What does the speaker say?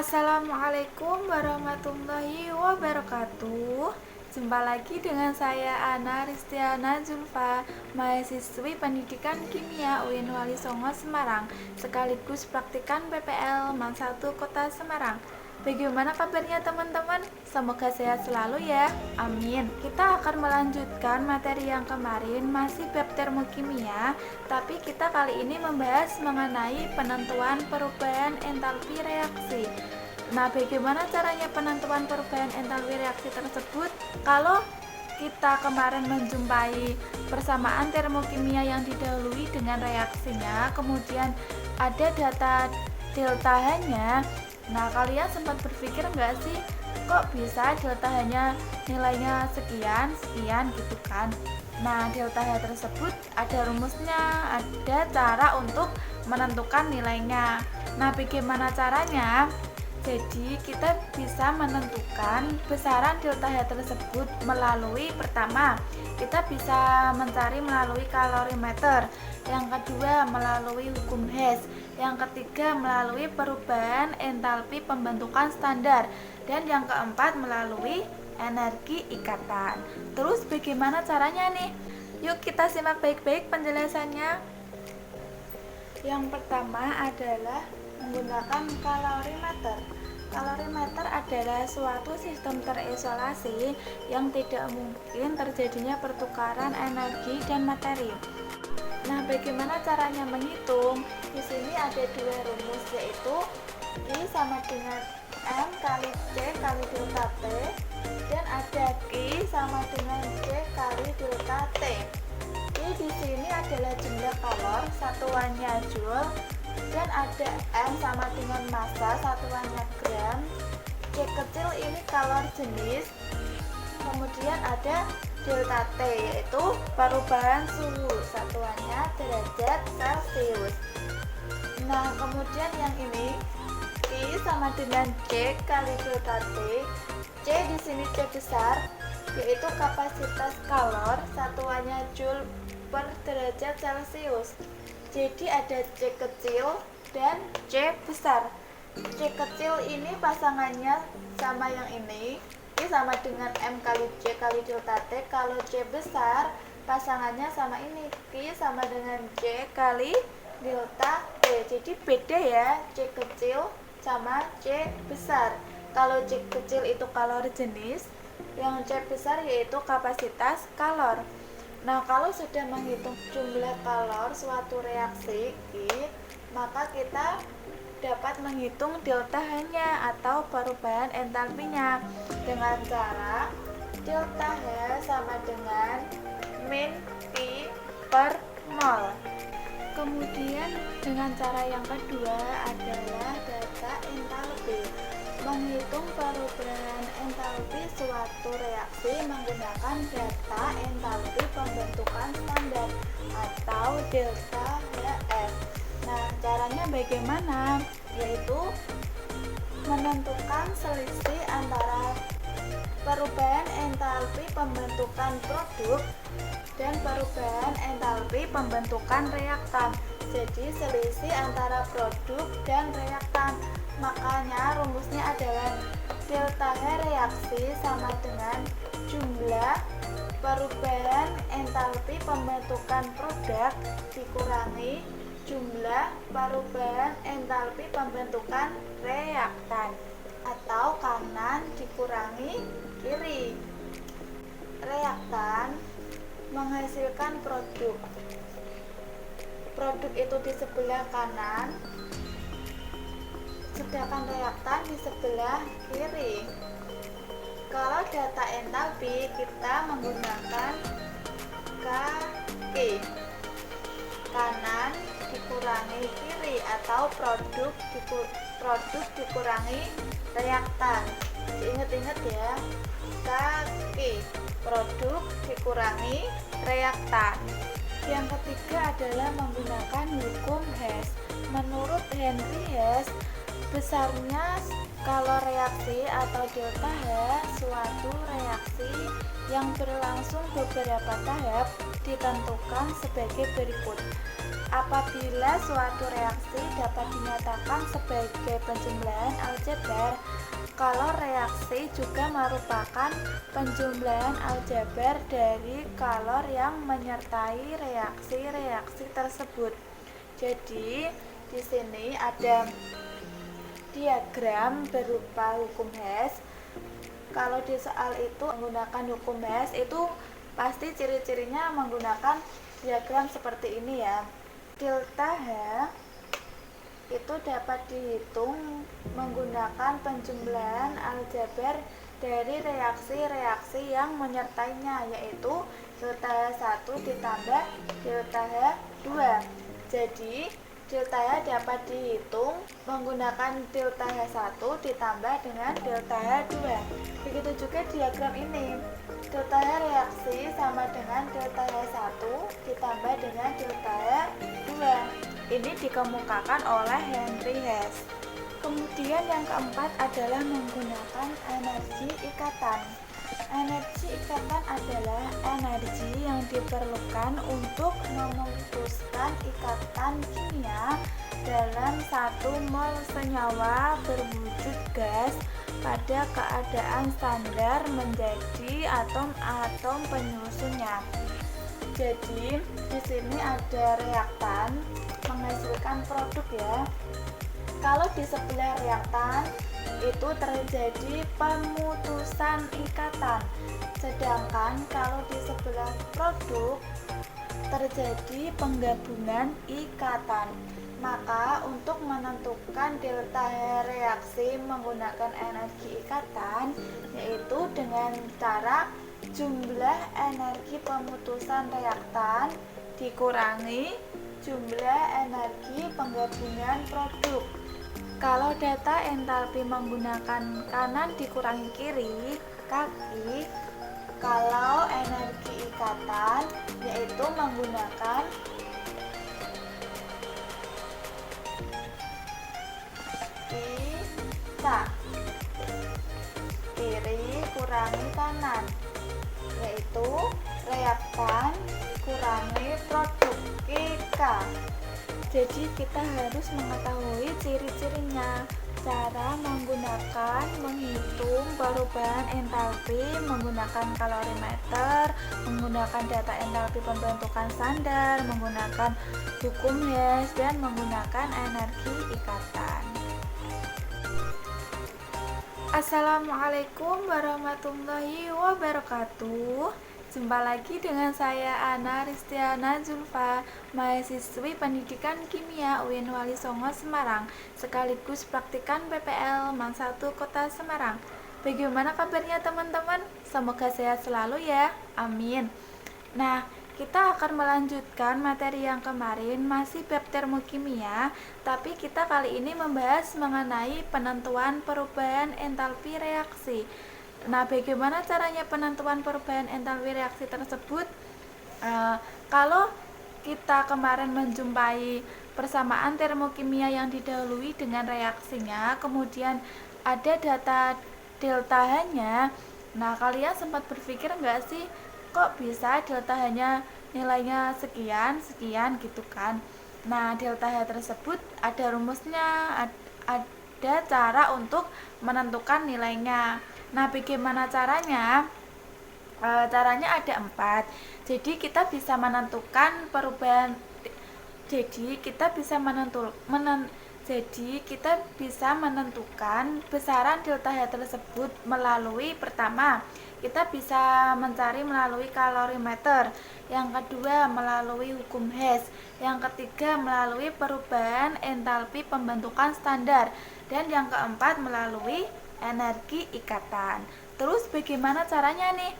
Assalamualaikum warahmatullahi wabarakatuh. Jumpa lagi dengan saya Ana Ristiana Zulfa, mahasiswi Pendidikan Kimia UIN Wali Songo Semarang, sekaligus praktikan PPL Man 1 Kota Semarang. Bagaimana kabarnya teman-teman? Semoga sehat selalu ya. Amin. Kita akan melanjutkan materi yang kemarin, masih bab termokimia, tapi kita kali ini membahas mengenai penentuan perubahan entalpi reaksi. Nah, bagaimana caranya penentuan perubahan entalpi reaksi tersebut? Kalau kita kemarin menjumpai persamaan termokimia yang didahului dengan reaksinya, kemudian ada data delta H-nya. Nah, kalian sempat berpikir nggak sih, kok bisa delta H-nya nilainya sekian gitu kan? Nah, delta H tersebut ada rumusnya, ada cara untuk menentukan nilainya. Nah, bagaimana caranya? Jadi, kita bisa menentukan besaran delta H tersebut melalui, pertama, kita bisa mencari melalui kalorimeter. Yang kedua, melalui hukum Hess. Yang ketiga, melalui perubahan entalpi pembentukan standar. Dan yang keempat, melalui energi ikatan. Terus bagaimana caranya nih? Yuk kita simak baik-baik penjelasannya. Yang pertama adalah menggunakan kalorimeter. Kalorimeter adalah suatu sistem terisolasi yang tidak mungkin terjadinya pertukaran energi dan materi. Nah, bagaimana caranya menghitung? Di sini ada dua rumus, yaitu I sama dengan M kali C kali delta T, dan ada Q sama dengan C kali delta T. I di sini adalah jumlah kalor, satuannya joule, dan ada M sama dengan massa, satuannya gram. C kecil ini kalor jenis. Kemudian ada delta T, yaitu perubahan suhu, satuannya derajat Celcius. Nah, kemudian yang ini I sama dengan C kali delta T. C di sini C besar, yaitu kapasitas kalor, satuannya joule per derajat Celcius. Jadi ada C kecil dan C besar. C kecil ini pasangannya sama yang ini, I sama dengan M kali C kali delta T. Kalau C besar pasangannya sama ini, Q sama dengan C kali delta T. Jadi beda ya, C kecil sama C besar. Kalau C kecil itu kalor jenis, yang C besar yaitu kapasitas kalor. Nah, kalau sudah menghitung jumlah kalor suatu reaksi Q, maka kita dapat menghitung delta H-nya atau perubahan entalpinya dengan cara delta H sama dengan min P per mol. Kemudian dengan cara yang kedua adalah data entalpi. Menghitung perubahan entalpi suatu reaksi menggunakan data entalpi pembentukan standar atau delta HF. Nah, caranya bagaimana? Yaitu menentukan selisih antara perubahan entalpi pembentukan produk dan perubahan entalpi pembentukan reaktan. Jadi selisih antara produk dan reaktan. Makanya rumusnya adalah delta H reaksi sama dengan jumlah perubahan entalpi pembentukan produk dikurangi jumlah perubahan entalpi pembentukan reaktan, atau kanan dikurangi kiri. Reaktan menghasilkan produk. Produk itu di sebelah kanan, sedangkan reaktan di sebelah kiri. Kalau data entalpi kita menggunakan KQ, kanan dikurangi kiri, atau produk dikurangi reaktan. Ingat-ingat ya, KQ, produk dikurangi reaktan. Yang ketiga adalah menggunakan hukum Hess. Menurut Henry Hess, besarnya kalor reaksi atau delta H suatu reaksi yang berlangsung beberapa tahap ditentukan sebagai berikut. Apabila suatu reaksi dapat dinyatakan sebagai penjumlahan aljabar, kalau reaksi juga merupakan penjumlahan aljabar dari kalor yang menyertai reaksi-reaksi tersebut. Jadi, di sini ada diagram berupa hukum Hess. Kalau di soal itu menggunakan hukum Hess itu pasti ciri-cirinya menggunakan diagram seperti ini ya. Delta H itu dapat dihitung menggunakan penjumlahan aljabar dari reaksi-reaksi yang menyertainya, yaitu delta H1 ditambah delta H2. Jadi delta H dapat dihitung menggunakan delta H1 ditambah dengan delta H2. Begitu juga diagram ini. Delta H reaksi sama dengan delta H1 ditambah dengan delta H2. Ini dikemukakan oleh Henry Hess. Kemudian yang keempat adalah menggunakan energi ikatan. Energi ikatan adalah energi yang diperlukan untuk memutuskan ikatan kimia dalam 1 mol senyawa berwujud gas pada keadaan standar menjadi atom-atom penyusunnya. Jadi di sini ada reaktan menghasilkan produk ya. Kalau di sebelah reaktan itu terjadi pemutusan ikatan, sedangkan kalau di sebelah produk terjadi penggabungan ikatan. Maka untuk menentukan delta H reaksi menggunakan energi ikatan, yaitu dengan cara jumlah energi pemutusan reaktan dikurangi jumlah energi penggabungan produk. Kalau data entalpi menggunakan kanan dikurangi kiri, kaki. Kalau energi ikatan yaitu menggunakan bisa kiri kurangi kanan, yaitu reaktan kurangi produk KK. Jadi kita harus mengetahui ciri-cirinya, cara menggunakan menghitung perubahan entalpi menggunakan kalorimeter, menggunakan data entalpi pembentukan standar, menggunakan hukum Hess, dan menggunakan energi ikatan. Assalamualaikum warahmatullahi wabarakatuh. Jumpa lagi dengan saya Ana Ristiana Zulfa, mahasiswi Pendidikan Kimia UIN Wali Songo Semarang, sekaligus praktikan PPL MAN 1 Kota Semarang. Bagaimana kabarnya teman-teman? Semoga sehat selalu ya. Amin. Nah, kita akan melanjutkan materi yang kemarin, masih bab termokimia, tapi kita kali ini membahas mengenai penentuan perubahan entalpi reaksi. Nah, bagaimana caranya penentuan perubahan entalpi reaksi tersebut? Kalau kita kemarin menjumpai persamaan termokimia yang didahului dengan reaksinya, kemudian ada data delta H-nya. Nah, kalian sempat berpikir nggak sih, kok bisa delta H-nya nilainya sekian gitu kan? Nah, delta H tersebut ada rumusnya, ada cara untuk menentukan nilainya. Nah, bagaimana caranya? Caranya ada 4. Jadi kita bisa menentukan perubahan. Jadi kita bisa menentukan besaran delta H tersebut melalui, pertama, kita bisa mencari melalui kalorimeter. Yang kedua, melalui hukum Hess. Yang ketiga, melalui perubahan entalpi pembentukan standar. Dan yang keempat, melalui energi ikatan. Terus bagaimana caranya nih?